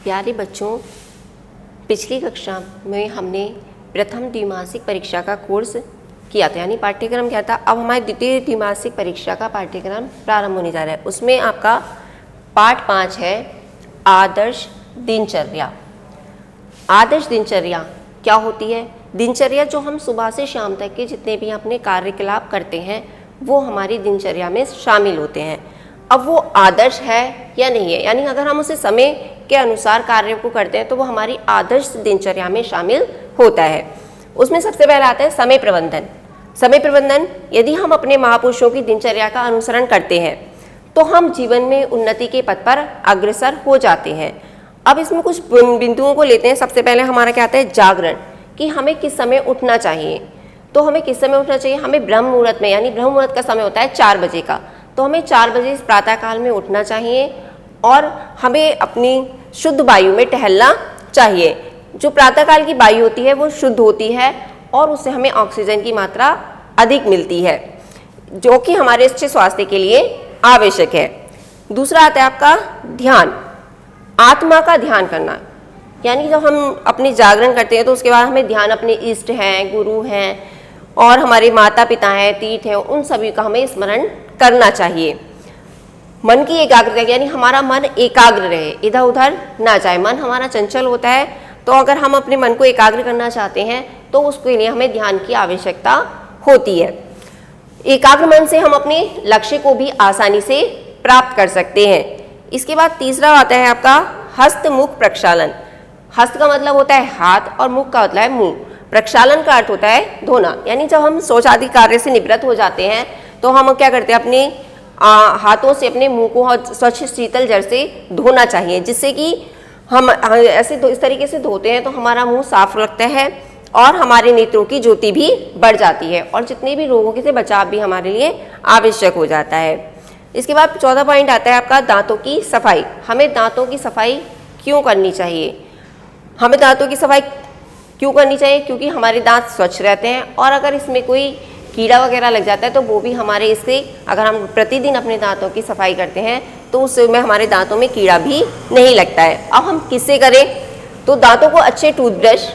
प्यारे बच्चों, पिछली कक्षा में हमने प्रथम द्विमासिक परीक्षा का कोर्स किया था, यानी पाठ्यक्रम क्या था। अब हमारे द्वितीय द्विमासिक परीक्षा का पाठ्यक्रम प्रारंभ होने जा रहा है। उसमें आपका पाठ 5 है आदर्श दिनचर्या। आदर्श दिनचर्या क्या होती है? दिनचर्या जो हम सुबह से शाम तक के जितने भी अपने कार्यकलाप करते हैं वो हमारी दिनचर्या में शामिल होते हैं। अब वो आदर्श है या नहीं है, यानी अगर हम उसे समय के अनुसार कार्य को करते हैं तो वो हमारी आदर्श दिनचर्या में शामिल होता है। उसमें सबसे पहला आता है समय प्रबंधन। समय प्रबंधन, यदि हम अपने महापुरुषों की दिनचर्या का अनुसरण करते हैं तो हम जीवन में उन्नति के पथ पर अग्रसर हो जाते हैं। अब इसमें कुछ बिंदुओं को लेते हैं। सबसे पहले हमारा क्या आता है? जागरण, कि हमें किस समय उठना चाहिए। तो हमें किस समय उठना चाहिए? हमें ब्रह्म मुहूर्त में, यानी ब्रह्म मुहूर्त का समय होता है 4 बजे का, तो हमें 4 बजे इस प्रातःकाल में उठना चाहिए और हमें अपनी शुद्ध वायु में टहलना चाहिए। जो प्रातःकाल की वायु होती है वो शुद्ध होती है और उससे हमें ऑक्सीजन की मात्रा अधिक मिलती है, जो कि हमारे अच्छे स्वास्थ्य के लिए आवश्यक है। दूसरा आता है आपका ध्यान। आत्मा का ध्यान करना, यानी जब हम अपनी जागरण करते हैं तो उसके बाद हमें ध्यान अपने इष्ट हैं, गुरु हैं और हमारे माता पिता हैं, तीर्थ हैं, उन सभी का हमें स्मरण करना चाहिए। मन की एकाग्रता, यानी हमारा मन एकाग्र रहे, इधर उधर ना जाए। मन हमारा चंचल होता है, तो अगर हम अपने मन को एकाग्र करना चाहते हैं तो उसके लिए हमें ध्यान की आवश्यकता होती है। एकाग्र मन से हम अपने लक्ष्य को भी आसानी से प्राप्त कर सकते हैं। इसके बाद तीसरा आता है आपका हस्त मुख प्रक्षालन। हस्त का मतलब होता है हाथ और मुख का मतलब है मुंह। प्रक्षालन का अर्थ होता है धोना, यानी जब हम शौच आदि कार्य से निवृत्त हो जाते हैं तो हम क्या करते हैं? अपने हाथों से अपने मुंह को स्वच्छ शीतल जल से धोना चाहिए, जिससे कि हम ऐसे इस तरीके से धोते हैं तो हमारा मुंह साफ लगता है और हमारे नेत्रों की ज्योति भी बढ़ जाती है और जितने भी रोगों से बचाव भी हमारे लिए आवश्यक हो जाता है। इसके बाद 14 पॉइंट आता है आपका दांतों की सफाई। हमें दांतों की सफाई क्यों करनी चाहिए? हमें दांतों की सफाई क्यों करनी चाहिए? क्योंकि हमारे दांत स्वच्छ रहते हैं और अगर इसमें कोई कीड़ा वगैरह लग जाता है तो वो भी हमारे इससे, अगर हम प्रतिदिन अपने दांतों की सफाई करते हैं तो उसमें हमारे दांतों में कीड़ा भी नहीं लगता है। अब हम किससे करें? तो दांतों को अच्छे टूथब्रश,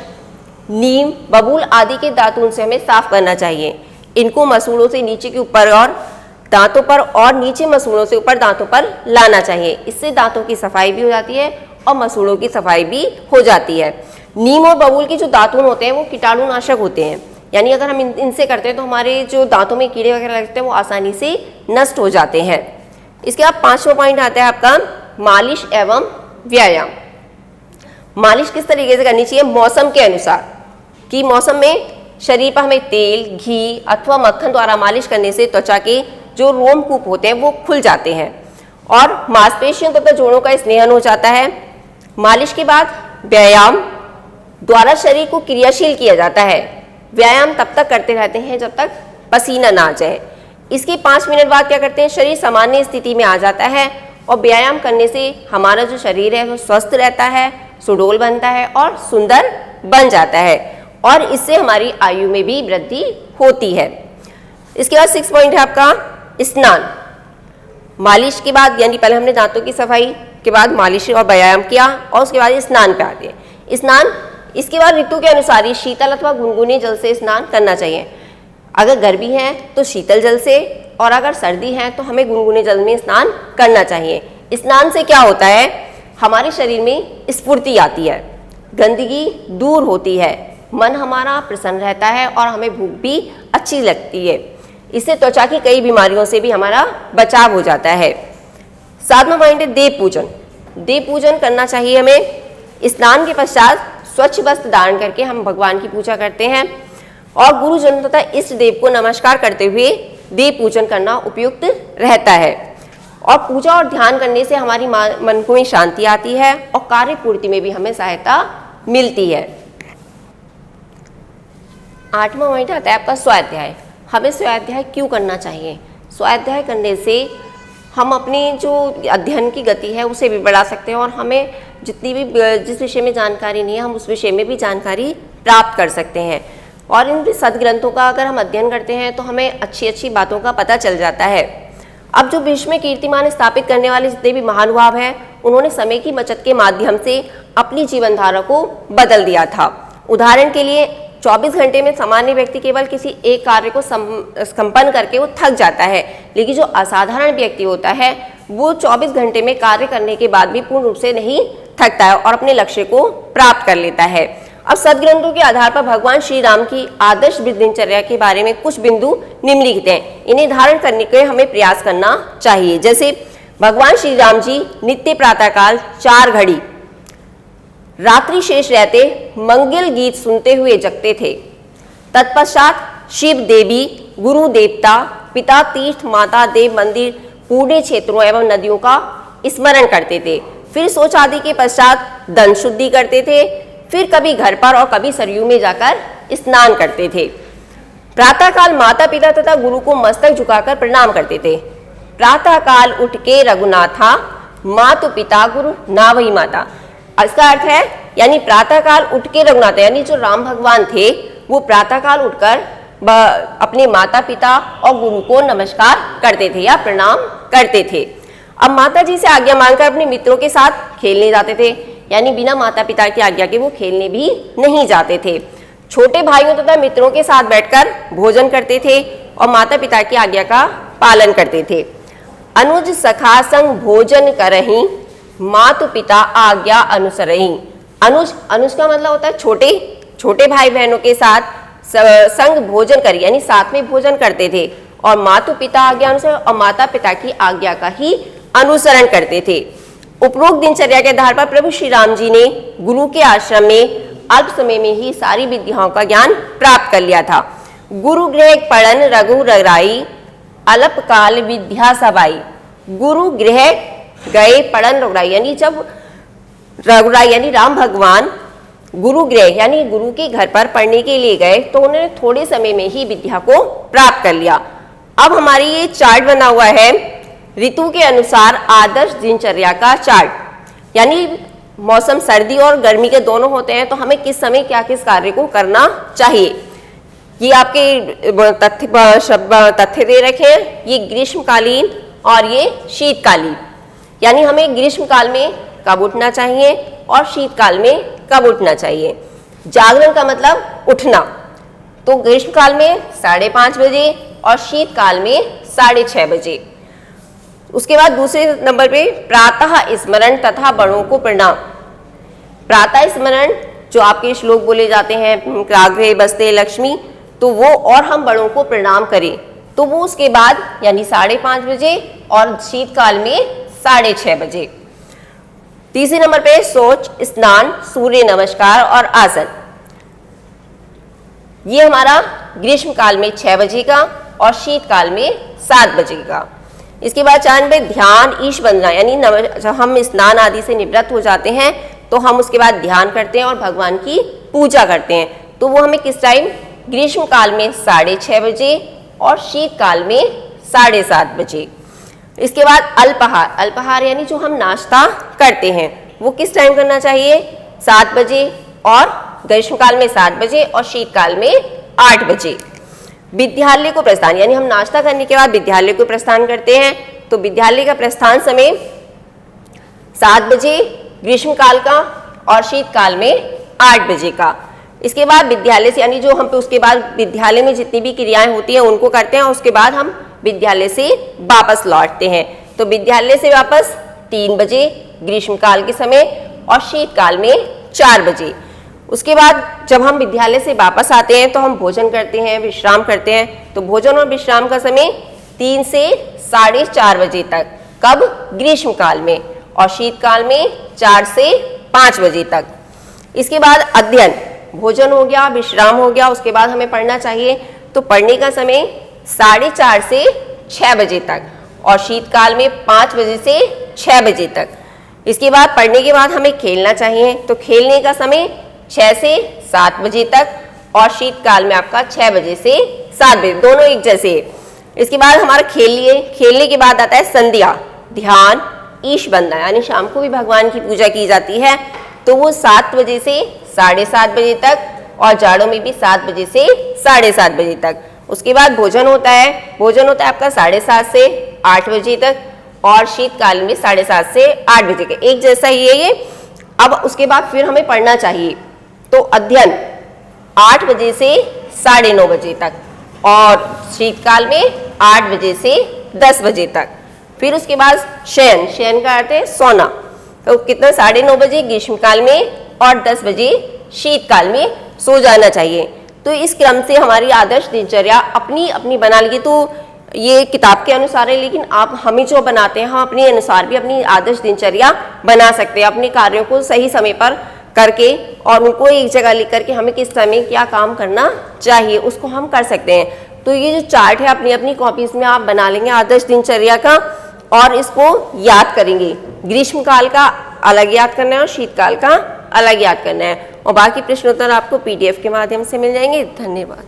नीम, बबूल आदि के दातुन से हमें साफ करना चाहिए। इनको मसूड़ों से नीचे के ऊपर और दांतों पर और नीचे मसूड़ों से ऊपर दांतों पर लाना चाहिए। इससे दांतों की सफाई भी हो जाती है और मसूड़ों की सफाई भी हो जाती है। नीम और बबूल के जो दातुन होते हैं वो कीटाणुनाशक होते हैं, यानी अगर हम इनसे करते हैं तो हमारे जो दांतों में कीड़े वगैरह लगते हैं वो आसानी से नष्ट हो जाते हैं। इसके बाद 5वां पॉइंट आता है आपका मालिश एवं व्यायाम। मालिश किस तरीके से करनी चाहिए? मौसम के अनुसार, कि मौसम में शरीर पर हमें तेल, घी अथवा मक्खन द्वारा मालिश करने से त्वचा के जो रोमकूप होते हैं वो खुल जाते हैं और मांसपेशियों तथा जोड़ों का स्नेहन हो जाता है। मालिश के बाद व्यायाम द्वारा शरीर को क्रियाशील किया जाता है। व्यायाम तब तक करते रहते हैं जब तक पसीना ना आ जाए। इसके 5 मिनट बाद क्या करते हैं? शरीर सामान्य स्थिति में आ जाता है और व्यायाम करने से हमारा जो शरीर है वो स्वस्थ रहता है, सुडौल बनता है और सुंदर बन जाता है और इससे हमारी आयु में भी वृद्धि होती है। इसके बाद 6 पॉइंट है आपका स्नान। मालिश के बाद, यानी पहले हमने दांतों की सफाई के बाद मालिश और व्यायाम किया और उसके बाद स्नान पे आते हैं। स्नान इसके बाद ऋतु के अनुसार ही शीतल अथवा गुनगुने जल से स्नान करना चाहिए। अगर गर्मी है तो शीतल जल से और अगर सर्दी है तो हमें गुनगुने जल में स्नान करना चाहिए। स्नान से क्या होता है? हमारे शरीर में स्फूर्ति आती है, गंदगी दूर होती है, मन हमारा प्रसन्न रहता है और हमें भूख भी अच्छी लगती है। इससे त्वचा की कई बीमारियों से भी हमारा बचाव हो जाता है। 7वां पॉइंट है देव पूजन। देव पूजन करना चाहिए हमें। स्नान के पश्चात स्वच्छ वस्त्र धारण करके हम भगवान की पूजा करते हैं और गुरुजन तथा इष्ट देव को नमस्कार करते हुए देव पूजन करना उपयुक्त रहता है। और पूजा और ध्यान करने से हमारी मन को शांति आती है और कार्य पूर्ति में भी हमें सहायता मिलती है। 8वां पॉइंट आता है आपका स्वाध्याय। हमें स्वाध्याय क्यों करना चाहिए? स्वाध्याय करने से हम अपनी जो अध्ययन की गति है उसे भी बढ़ा सकते हैं और हमें जितनी भी जिस विषय में जानकारी नहीं है हम उस विषय में भी जानकारी प्राप्त कर सकते हैं। और इन सदग्रंथों का अगर हम अध्ययन करते हैं तो हमें अच्छी अच्छी बातों का पता चल जाता है। अब जो विश्व में कीर्तिमान स्थापित करने वाले जितने भी महानुभाव हैं, उन्होंने समय की बचत के माध्यम से अपनी जीवन धारा को बदल दिया था। उदाहरण के लिए 24 घंटे में सामान्य व्यक्ति केवल किसी एक कार्य को संपन्न करके वो थक जाता है, लेकिन जो असाधारण व्यक्ति होता है वो 24 घंटे में कार्य करने के बाद भी पूर्ण रूप से नहीं थकता है और अपने लक्ष्य को प्राप्त कर लेता है। अब सदग्रंथों के आधार पर भगवान श्री राम की आदर्श दिनचर्या के बारे में कुछ बिंदु निम्नलिखित हैं, इन्हें धारण करने के हमें प्रयास करना चाहिए। जैसे भगवान श्री राम जी नित्य प्रातःकाल 4 घड़ी रात्रि शेष रहते मंगल गीत सुनते हुए जगते थे। तत्पश्चात शिव देवी, गुरु देवता, पिता तीर्थ, माता देव मंदिर, पूरे क्षेत्रों एवं नदियों का स्मरण करते थे। फिर शौच आदि के पश्चात दंत शुद्धि करते थे। फिर कभी घर पर और कभी सरयू में जाकर स्नान करते थे। प्रातःकाल माता पिता तथा गुरु को मस्तक झुकाकर प्रणाम करते थे। प्रातःकाल उठ के रघुनाथा, मातु पिता गुरु ना वही माता। इसका अर्थ है यानी प्रातःकाल उठ के रघुनाथ, यानी जो राम भगवान थे वो प्रातःकाल उठकर अपने माता पिता और गुरु को नमस्कार करते थे या प्रणाम करते थे। अब माता जी से आज्ञा मांगकर अपने मित्रों के साथ खेलने जाते थे, यानी बिना माता पिता की आज्ञा के वो खेलने भी नहीं जाते थे। छोटे भाइयों तथा मित्रों के साथ बैठकर भोजन करते थे और माता पिता की आज्ञा का पालन करते थे। अनुज सखा संग भोजन करहीं, मातु पिता आज्ञा अनुसरहीं। अनुज का मतलब होता है छोटे भाई बहनों के साथ संग भोजन करी, यानी साथ में भोजन करते थे और मातु पिता आज्ञा अनुसार और माता पिता की आज्ञा का ही अनुसरण करते थे। उपरोक्त दिनचर्या के आधार पर प्रभु श्री राम जी ने गुरु के आश्रम में अल्प समय में ही सारी विद्याओं का ज्ञान प्राप्त कर लिया था। गुरु गृह पढ़न रघु रघुराई, अल्पकाल विद्या सबाई। गुरु गृह गए पढ़न रघुराई, यानी जब रघुराई यानी राम भगवान गुरु गृह यानी गुरु के घर पर पढ़ने के लिए गए तो उन्होंने थोड़े समय में ही विद्या को प्राप्त कर लिया। अब हमारी ये चार्ट बना हुआ है ऋतु के अनुसार आदर्श दिनचर्या का चार्ट, यानी मौसम सर्दी और गर्मी के दोनों होते हैं तो हमें किस समय क्या किस कार्य को करना चाहिए। ये आपके तथ्य दे रखे हैं, ये ग्रीष्मकालीन और ये शीतकालीन, यानी हमें ग्रीष्मकाल में कब उठना चाहिए और शीतकाल में कब उठना चाहिए। जागरण का मतलब उठना, तो ग्रीष्मकाल में 5:30 बजे और शीतकाल में 6:30 बजे। उसके बाद दूसरे नंबर पे प्रातः स्मरण तथा बड़ों को प्रणाम। प्रातः स्मरण जो आपके श्लोक बोले जाते हैं क्राग्रे बस्ते लक्ष्मी, तो वो और हम बड़ों को प्रणाम करें तो वो उसके बाद यानी 5:30 बजे और शीतकाल में 6:30 बजे। तीसरे नंबर पे शौच, स्नान, सूर्य नमस्कार और आसन। ये हमारा ग्रीष्मकाल में 6 बजे का और शीतकाल में 7 बजे का। इसके बाद 4 नंबर ध्यान, ईश वंदना, यानी जब हम स्नान आदि से निवृत्त हो जाते हैं तो हम उसके बाद ध्यान करते हैं और भगवान की पूजा करते हैं, तो वो हमें किस टाइम, ग्रीष्मकाल में 6:30 बजे और शीतकाल में 7:30 बजे। इसके बाद अल्पाहार, अल्पाहार यानी जो हम नाश्ता करते हैं वो किस टाइम करना चाहिए, 7 बजे और ग्रीष्मकाल में 7 बजे और शीतकाल में 8 बजे। विद्यालय को प्रस्थान, यानी हम नाश्ता करने के बाद विद्यालय को प्रस्थान करते हैं तो विद्यालय का प्रस्थान समय 7 बजे ग्रीष्मकाल का और शीतकाल में 8 बजे का। इसके बाद विद्यालय से यानी जो हम उसके बाद विद्यालय में जितनी भी क्रियाएं होती हैं उनको करते हैं और उसके बाद हम विद्यालय से वापस लौटते हैं, तो विद्यालय से वापस 3 बजे ग्रीष्मकाल के समय और शीतकाल में 4 बजे। उसके बाद जब हम विद्यालय से वापस आते हैं तो हम भोजन करते हैं, विश्राम करते हैं, तो भोजन और विश्राम का समय 3 से 4:30 बजे तक, कब, ग्रीष्मकाल में, और शीतकाल में 4 से 5 बजे तक। इसके बाद अध्ययन, भोजन हो गया, विश्राम हो गया, उसके बाद हमें पढ़ना चाहिए, तो पढ़ने का समय 4:30 से 6 बजे तक और शीतकाल में 5 बजे से 6 बजे तक। इसके बाद पढ़ने के बाद हमें खेलना चाहिए, तो खेलने का समय 6 से 7 बजे तक और शीतकाल में आपका 6 बजे से 7 बजे, दोनों एक जैसे। इसके बाद हमारा खेलने के बाद आता है संध्या, ध्यान, ईश वंदना, यानी शाम को भी भगवान की पूजा की जाती है, तो वो 7 बजे से 7:30 बजे तक और जाड़ों में भी 7 बजे से 7:30 बजे तक। उसके बाद भोजन होता है आपका 7:30 से 8 बजे तक और शीतकाल में 7:30 से 8 बजे तक। एक जैसा ही है ये। अब उसके बाद फिर हमें पढ़ना चाहिए, तो अध्ययन 8 बजे से 9:30 बजे तक और शीतकाल में 8 बजे से 10 बजे तक। फिर उसके बाद शयन, शयन का अर्थ है सोना, तो कितना 9:30 बजे ग्रीष्मकाल में और 10 बजे शीतकाल में सो जाना चाहिए। तो इस क्रम से हमारी आदर्श दिनचर्या अपनी अपनी बना ली। तो ये किताब के अनुसार है, लेकिन आप हमें जो बनाते हैं हम अपने अनुसार भी अपनी आदर्श दिनचर्या बना सकते हैं, अपने कार्यों को सही समय पर करके और उनको एक जगह लिख करके हमें किस समय क्या काम करना चाहिए उसको हम कर सकते हैं। तो ये जो चार्ट है अपनी अपनी कॉपीज में आप बना लेंगे आदर्श दिनचर्या का और इसको याद करेंगे। ग्रीष्मकाल का अलग याद करना है और शीतकाल का अलग याद करना है, और बाकी प्रश्नोत्तर आपको PDF के माध्यम से मिल जाएंगे। धन्यवाद।